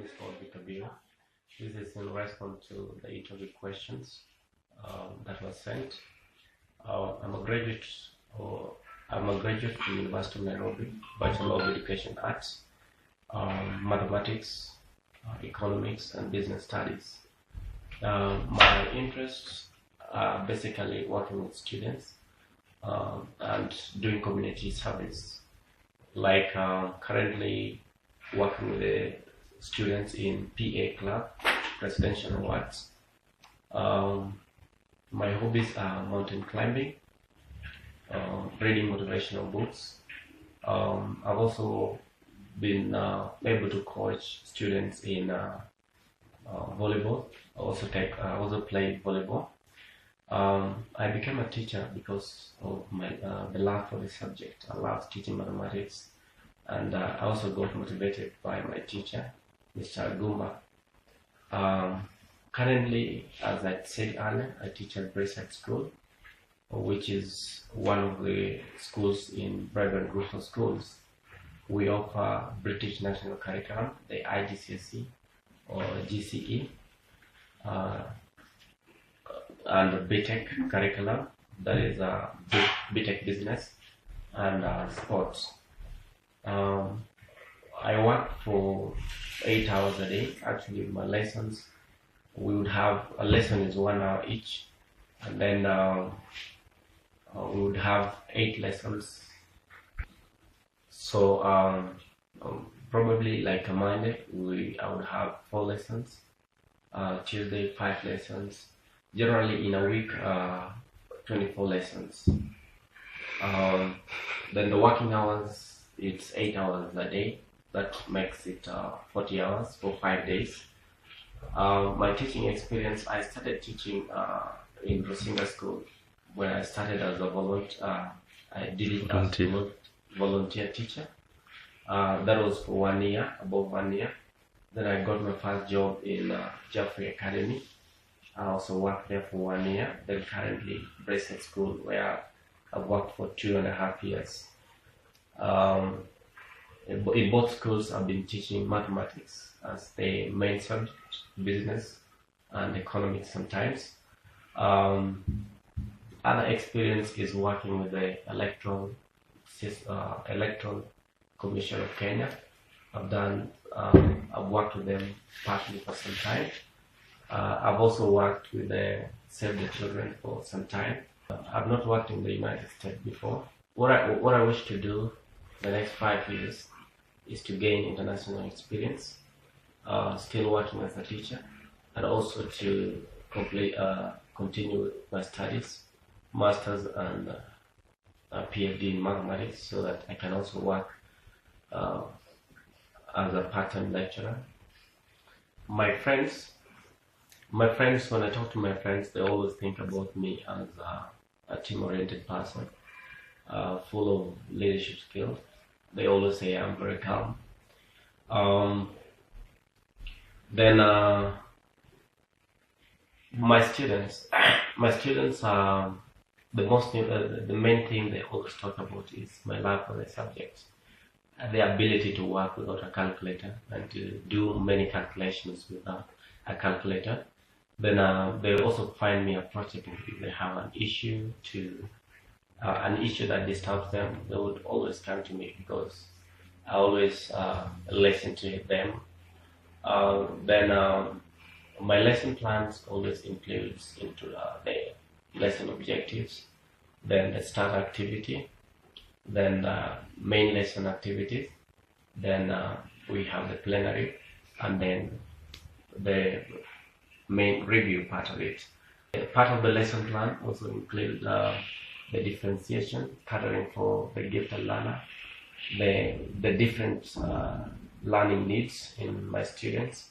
is called Vitabio. This is in response to the interview questions that was sent. I'm a graduate, or I'm a graduate from University of Nairobi, Bachelor of Education Arts, Mathematics, Economics, and Business Studies. My interests are basically working with students and doing community service. Like currently working with the students in PA Club, Presidential Awards. My hobbies are mountain climbing, reading motivational books. I've also been able to coach students in volleyball. I also play volleyball. I became a teacher because of the love for the subject. I love teaching mathematics, and I also got motivated by my teacher, Mr. Gumba. Currently, as I said earlier, I teach at Braeside School, which is one of the schools in Brethren Group of Schools. We offer British National Curriculum, the IGCSE or GCE, and the BTEC curriculum, that is BTEC Business and Sports. I work for 8 hours a day. Actually, my lessons, we would have a lesson is 1 hour each, and then we would have 8 lessons. So probably like a Monday, I would have 4 lessons. Tuesday 5 lessons. Generally in a week, 24 lessons. Then the working hours, it's 8 hours a day. That makes it 40 hours for 5 days. My teaching experience, I started teaching in Rosinga School, where I started as a volunteer. I did it as a volunteer teacher. That was for 1 year, about 1 year. Then I got my first job in Jeffrey Academy. I also worked there for 1 year. Then currently Braeside School, where I've worked for 2.5 years. In both schools, I've been teaching mathematics as the main subject, business and economics sometimes. Other experience is working with the Electoral Commission of Kenya. I've worked with them partly for some time. I've also worked with the Save the Children for some time. I've not worked in the United States before. What I wish to do the next 5 years is to gain international experience, still working as a teacher, and also to continue my studies, masters and PhD in mathematics, so that I can also work as a part-time lecturer. My friends, when I talk to my friends, they always think about me as a team-oriented person, full of leadership skills. They always say I'm very calm. Then my students are the main thing they always talk about is my love for the subject, and the ability to work without a calculator and to do many calculations without a calculator. Then they also find me approachable if they have an issue that disturbs them. They would always come to me because I always listen to them. Then my lesson plans always includes into the lesson objectives, then the start activity, then the main lesson activities, then we have the plenary, and then the main review part of it. Part of the lesson plan also includes the differentiation, catering for the gifted learner, the different learning needs in my students,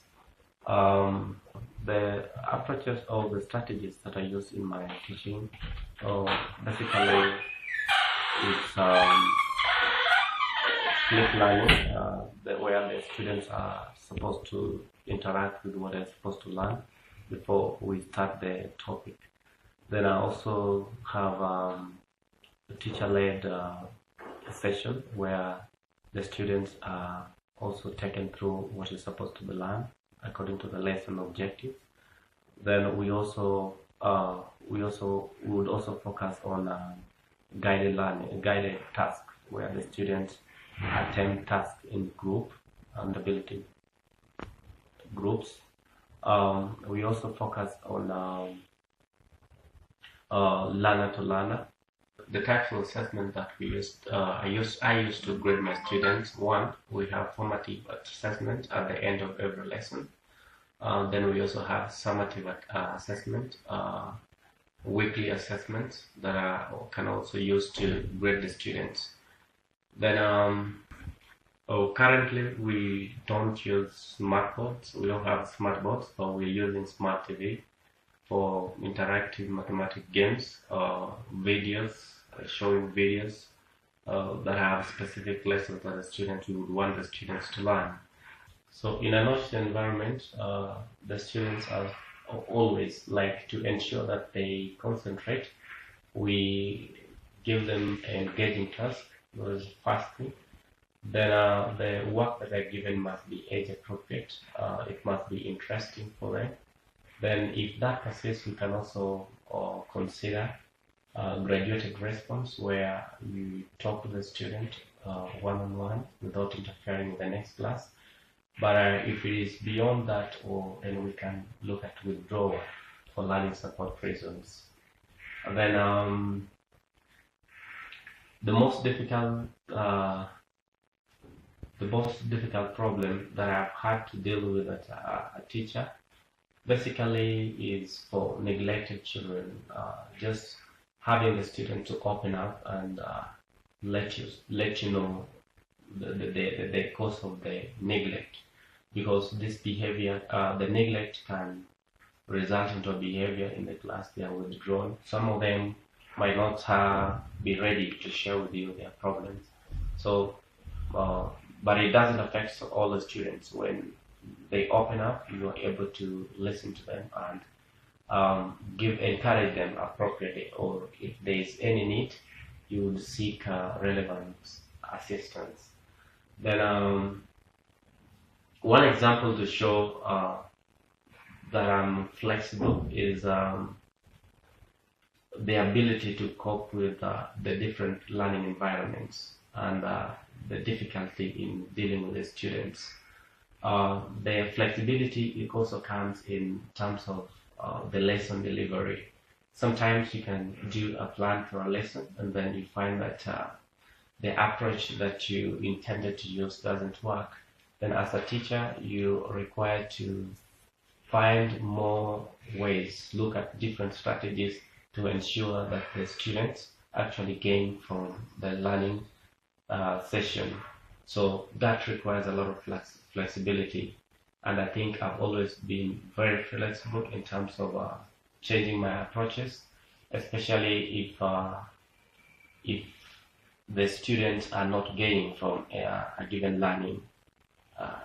the approaches or the strategies that I use in my teaching. Basically, it's split learning, where the students are supposed to interact with what they're supposed to learn before we start the topic. Then I also have a teacher-led session where the students are also taken through what is supposed to be learned according to the lesson objective. Then we would also focus on guided learning, guided tasks, where the students attempt tasks in group and ability groups. We also focus on learner to learner. The types of assessment that we used, I used to grade my students. One, we have formative assessment at the end of every lesson. Then we also have summative assessment, weekly assessments that can also use to grade the students. Then currently we don't use smartboards. We don't have smartboards, but we're using smart TV for interactive mathematics games, videos, showing videos that have specific lessons that the students would want the students to learn. So in a nurturing environment, the students are always like to ensure that they concentrate. We give them an engaging task, that is first thing. Then the work that are given must be age appropriate. It must be interesting for them. Then if that persists, we can also consider graduated response, where you talk to the student one-on-one without interfering with the next class. But if it is beyond that, then we can look at withdrawal for learning support reasons. And then the most difficult problem that I've had to deal with as a teacher basically is for neglected children. Just having the student to open up and let you know the cause of the neglect, because this behavior, the neglect can result into a behavior in the class. They are withdrawn. Some of them might not be ready to share with you their problems. So, but it doesn't affect all the students. When they open up, you are able to listen to them and encourage them appropriately, or if there is any need, you would seek relevant assistance. Then one example to show that I'm flexible is the ability to cope with the different learning environments and the difficulty in dealing with the students. The flexibility, it also comes in terms of the lesson delivery. Sometimes you can do a plan for a lesson and then you find that the approach that you intended to use doesn't work. Then as a teacher, you're required to find more ways, look at different strategies to ensure that the students actually gain from the learning session. So that requires a lot of flexibility, and I think I've always been very flexible in terms of changing my approaches, especially if the students are not gaining from a given learning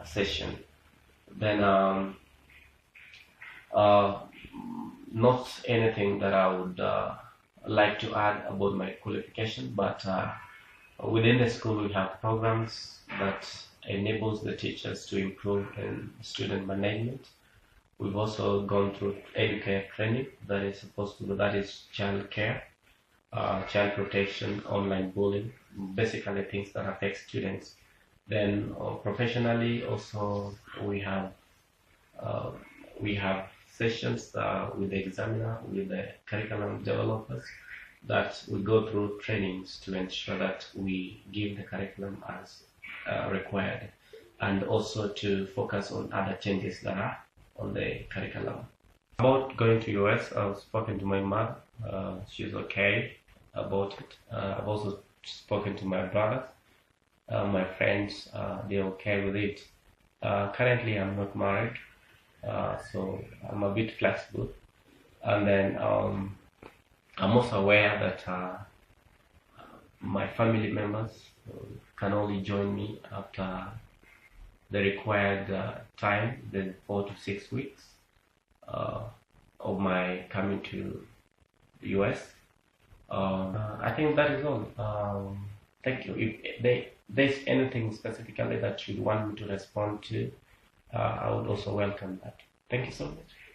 session. Then not anything that I would like to add about my qualification, but within the school we have programs that enables the teachers to improve in student management. We've also gone through educare training that is child care, child protection, online bullying, basically things that affect students. Then professionally also we have sessions with the examiner, with the curriculum developers, that we go through trainings to ensure that we give the curriculum as required, and also to focus on other changes that are on the curriculum. About going to US, I've spoken to my mother. She's okay about it. I've also spoken to my brothers, my friends. They're okay with it. Currently, I'm not married, so I'm a bit flexible. And then I'm also aware that my family members can only join me after the required time, the 4 to 6 weeks of my coming to the US. I think that is all. Thank you. there's anything specifically that you want me to respond to, I would also welcome that. Thank you so much.